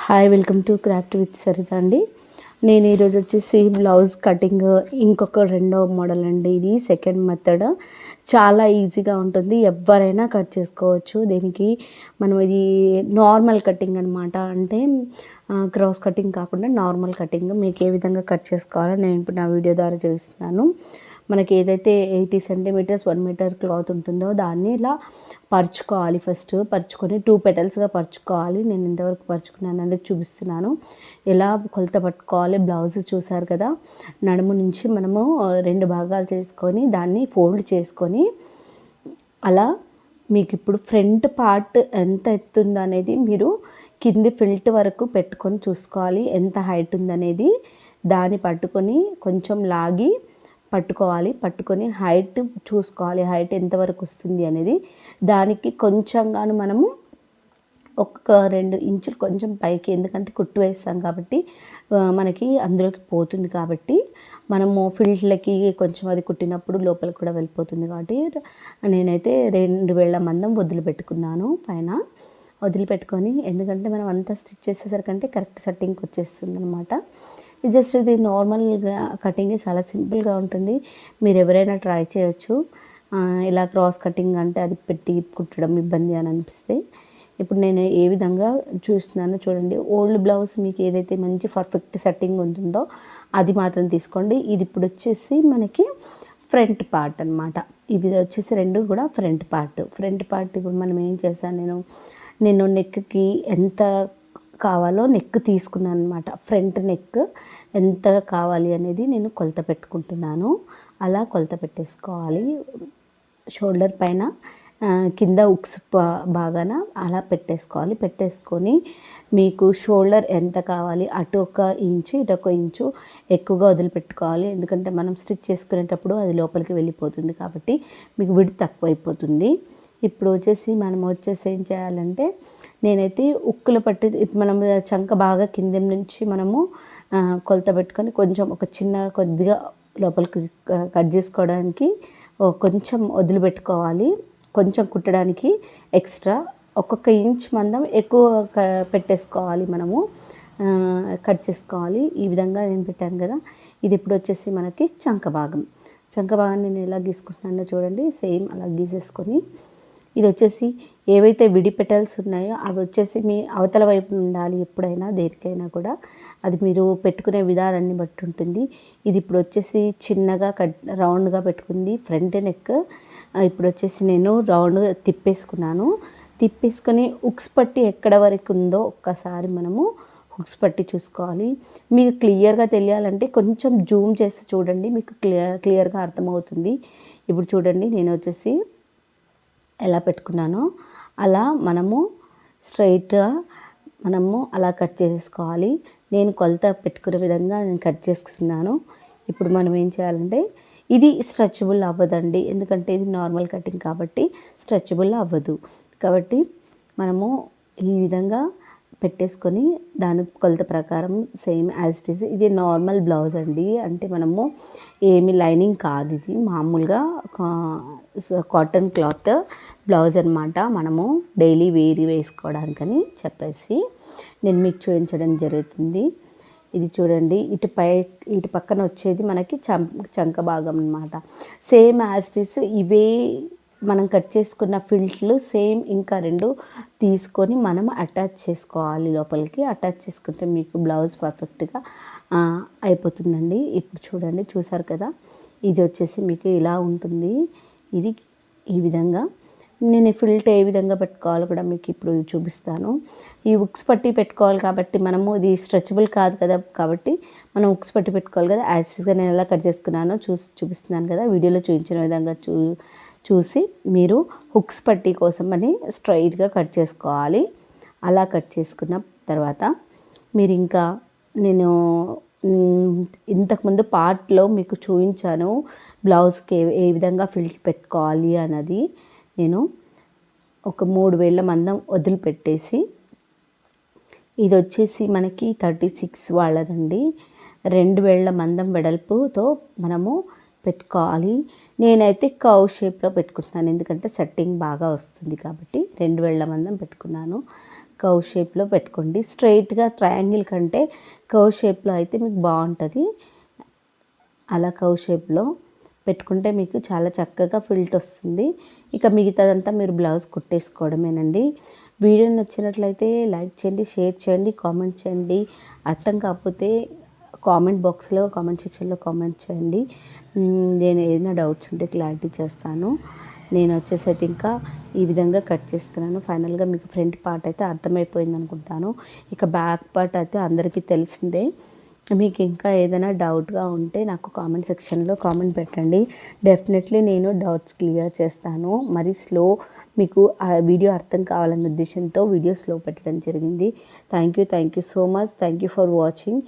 Hi, welcome to craft with Saritha అండి. నేను ఈరోజు వచ్చేసి బ్లౌజ్ కటింగ్ ఇంకొక రెండో మోడల్ అండి. ఇది సెకండ్ మెథడ్. చాలా ఈజీగా ఉంటుంది, ఎవరైనా కట్ చేసుకోవచ్చు. దీనికి మనం ఇది నార్మల్ కటింగ్ అనమాట. అంటే క్రాస్ కటింగ్ కాకుండా నార్మల్ కటింగ్ మీకు ఏ విధంగా కట్ చేసుకోవాలో నేను ఇప్పుడు నా వీడియో ద్వారా చూపిస్తున్నాను. మనకి ఏదైతే 80 సెంటీమీటర్స్ 1 మీటర్ క్లాత్ ఉంటుందో దాన్ని ఇలా పరుచుకోవాలి. ఫస్ట్ పరుచుకొని 2 పెటల్స్గా పరుచుకోవాలి. నేను ఇంతవరకు పరుచుకున్నాను అందుకు చూపిస్తున్నాను. ఎలా కొలత పట్టుకోవాలి. బ్లౌజ్ చూసారు కదా, నడుము నుంచి మనము 2 భాగాలు చేసుకొని దాన్ని ఫోల్డ్ చేసుకొని అలా మీకు ఇప్పుడు ఫ్రంట్ పార్ట్ ఎంత ఎత్తుందో అనేది మీరు కింది ఫిల్ట్ వరకు పెట్టుకొని చూసుకోవాలి. ఎంత హైట్ ఉందనేది దాన్ని పట్టుకొని కొంచెం లాగి పట్టుకొని హైట్ చూసుకోవాలి. హైట్ ఎంతవరకు వస్తుంది అనేది దానికి కొంచెంగాను మనము ఒక 2 ఇంచులు కొంచెం పైకి, ఎందుకంటే కుట్టు వేస్తాం కాబట్టి మనకి అందులోకి పోతుంది కాబట్టి మనము ఫిల్ట్లకి కొంచెం అది కుట్టినప్పుడు లోపలికి కూడా వెళ్ళిపోతుంది కాబట్టి నేనైతే 2 వేళ్ళ మందం వదిలిపెట్టుకున్నాను పైన. వదిలిపెట్టుకొని, ఎందుకంటే మనం అంతా స్టిచ్ చేసేసరికంటే కరెక్ట్ సెట్టింగ్కి వచ్చేస్తుంది అనమాట. ఇది నార్మల్గా కటింగ్ చాలా సింపుల్గా ఉంటుంది. మీరు ఎవరైనా ట్రై చేయొచ్చు. ఇలా క్రాస్ కటింగ్ అంటే అది పెట్టి కుట్టడం ఇబ్బంది అని అనిపిస్తే ఇప్పుడు నేను ఏ విధంగా చూస్తున్నానో చూడండి. ఓల్డ్ బ్లౌజ్ మీకు ఏదైతే మంచి పర్ఫెక్ట్ సెట్టింగ్ ఉంటుందో అది మాత్రం తీసుకోండి. ఇది ఇప్పుడు వచ్చేసి మనకి ఫ్రంట్ పార్ట్ అనమాట. ఇవి వచ్చేసి 2 కూడా ఫ్రంట్ పార్ట్. ఇప్పుడు మనం ఏం చేశాను, నేను నెక్కి ఎంత కావాలో నెక్ తీసుకున్నాను అనమాట. ఫ్రంట్ నెక్ ఎంత కావాలి అనేది నేను కొలత పెట్టుకుంటున్నాను. అలా కొలత పెట్టేసుకోవాలి. షోల్డర్ పైన కింద ఉక్స్ బాగాన అలా పెట్టేసుకొని మీకు షోల్డర్ ఎంత కావాలి అటు 1 ఇంచు ఇటు 1 ఇంచు ఎక్కువగా వదిలిపెట్టుకోవాలి. ఎందుకంటే మనం స్టిచ్ చేసుకునేటప్పుడు అది లోపలికి వెళ్ళిపోతుంది కాబట్టి మీకు విడ్త్ తక్కువ అయిపోతుంది. ఇప్పుడు మనం ఏం చేయాలంటే, నేనైతే ఉక్కులు పట్టి మనం చంక బాగా కింద నుంచి మనము కొలత పెట్టుకొని కొంచెం కొద్దిగా లోపలికి కట్ చేసుకోవడానికి కొంచెం వదిలిపెట్టుకోవాలి. కొంచెం కుట్టడానికి ఎక్స్ట్రా 1 ఇంచ్ మందం ఎక్కువ పెట్టేసుకోవాలి. మనము కట్ చేసుకోవాలి. ఈ విధంగా నేను పెట్టాను కదా. ఇది ఇప్పుడు వచ్చేసి మనకి చంక భాగాన్ని నేను ఎలా గీసుకుంటున్నానో చూడండి. సేమ్ అలా గీసేసుకొని ఇది వచ్చేసి ఏవైతే విడి పెటల్స్ ఉన్నాయో అవి వచ్చేసి మీ అవతల వైపు ఉండాలి. ఎప్పుడైనా దేనికైనా కూడా అది మీరు పెట్టుకునే విధానాన్ని బట్టి ఉంటుంది. ఇది ఇప్పుడు వచ్చేసి చిన్నగా రౌండ్గా పెట్టుకుంది ఫ్రంట్ నెక్. ఇప్పుడు వచ్చేసి నేను రౌండ్గా తిప్పేసుకొని ఉక్స్ పట్టి ఎక్కడ వరకు ఉందో ఒక్కసారి మనము హుక్స్ పట్టి చూసుకోవాలి. మీకు క్లియర్గా తెలియాలంటే కొంచెం జూమ్ చేసి చూడండి, మీకు క్లియర్గా అర్థమవుతుంది. ఇప్పుడు చూడండి, నేను వచ్చేసి ఎలా పెట్టుకున్నానో అలా మనము స్ట్రైట్గా అలా కట్ చేసుకోవాలి. నేను కొలత పెట్టుకునే విధంగా నేను కట్ చేసుకున్నాను. ఇప్పుడు మనం ఏం చేయాలంటే, ఇది స్ట్రెచబుల్ అవ్వదండి, ఎందుకంటే ఇది నార్మల్ కటింగ్ కాబట్టి స్ట్రెచబుల్ అవ్వదు. కాబట్టి మనము ఈ విధంగా పెట్టేసుకొని దాని కొలత ప్రకారం సేమ్ యాజ్ ఇట్ ఈజ్. ఇది నార్మల్ బ్లౌజ్ అండి, అంటే మనము ఏమి లైనింగ్ కాదు, ఇది మామూలుగా కాటన్ క్లాత్ బ్లౌజ్ అనమాట. మనము డైలీ వేసుకోవడానికని చెప్పేసి నేను మీకు చూపించడం జరుగుతుంది. ఇది చూడండి, ఇటు పక్కన వచ్చేది మనకి చంక భాగం అనమాట. సేమ్ యాజ్ ఇట్ ఈజ్ ఇవే మనం కట్ చేసుకున్న ఫిల్ట్లు సేమ్ ఇంకా 2 తీసుకొని మనం అటాచ్ చేసుకోవాలి. లోపలికి అటాచ్ చేసుకుంటే మీకు బ్లౌజ్ పర్ఫెక్ట్గా అయిపోతుందండి. ఇప్పుడు చూడండి, చూసారు కదా, ఇది వచ్చేసి మీకు ఇలా ఉంటుంది. ఇది ఈ విధంగా నేను ఫిల్ట్ ఏ విధంగా పెట్టుకోవాలో కూడా మీకు ఇప్పుడు చూపిస్తాను. ఈ ఉక్స్ పట్టి పెట్టుకోవాలి కాబట్టి మనము ఇది స్ట్రెచబుల్ కాదు కదా, కాబట్టి మనం ఉక్స్ పట్టి పెట్టుకోవాలి కదా. యాజ్గా నేను ఎలా కట్ చేసుకున్నానో చూపిస్తున్నాను కదా, వీడియోలో చూపించిన విధంగా చూసి మీరు హుక్స్ పట్టి కోసం అని స్ట్రైట్గా కట్ చేసుకోవాలి. అలా కట్ చేసుకున్న తర్వాత మీరు ఇంకా నేను ఇంతకుముందు పార్ట్లో మీకు చూపించాను బ్లౌజ్కి ఏ విధంగా ఫిల్ట్ పెట్టుకోవాలి అన్నది. నేను ఒక 3 వేళ్ళ మందం వదిలిపెట్టేసి, ఇది వచ్చేసి మనకి 36 వాళ్ళదండి. 2 వేళ్ళ మందం వెడల్పుతో మనము పెట్టుకోవాలి. నేనైతే కవ్ షేప్లో పెట్టుకుంటున్నాను, ఎందుకంటే సెట్టింగ్ బాగా వస్తుంది కాబట్టి 2 వేళ్ళ మందం పెట్టుకున్నాను. కర్వ్ షేప్లో పెట్టుకోండి. స్ట్రైట్గా ట్రయాంగిల్ కంటే కర్వ్ షేప్లో అయితే మీకు బాగుంటుంది. అలా కర్వ్ షేప్లో పెట్టుకుంటే మీకు చాలా చక్కగా ఫిల్ట్ వస్తుంది. ఇక మిగతాదంతా మీరు బ్లౌజ్ కుట్టేసుకోవడమేనండి. వీడియో నచ్చినట్లయితే లైక్ చేయండి, షేర్ చేయండి, కామెంట్ చేయండి. అర్థం కాకపోతే కామెంట్ సెక్షన్లో కామెంట్ చేయండి. నేను ఏదైనా డౌట్స్ ఉంటే క్లారిటీ చేస్తాను. నేను వచ్చేసి అయితే ఇంకా ఈ విధంగా కట్ చేసుకున్నాను. ఫైనల్గా మీకు ఫ్రంట్ పార్ట్ అయితే అర్థమైపోయింది అనుకుంటాను. ఇక బ్యాక్ పార్ట్ అయితే అందరికీ తెలిసిందే. మీకు ఇంకా ఏదైనా డౌట్గా ఉంటే నాకు కామెంట్ సెక్షన్లో కామెంట్ పెట్టండి. డెఫినెట్లీ నేను డౌట్స్ క్లియర్ చేస్తాను. మరి మీకు ఆ వీడియో అర్థం కావాలన్న ఉద్దేశంతో వీడియో స్లో పెట్టడం జరిగింది. Thank you so much. Thank you for watching.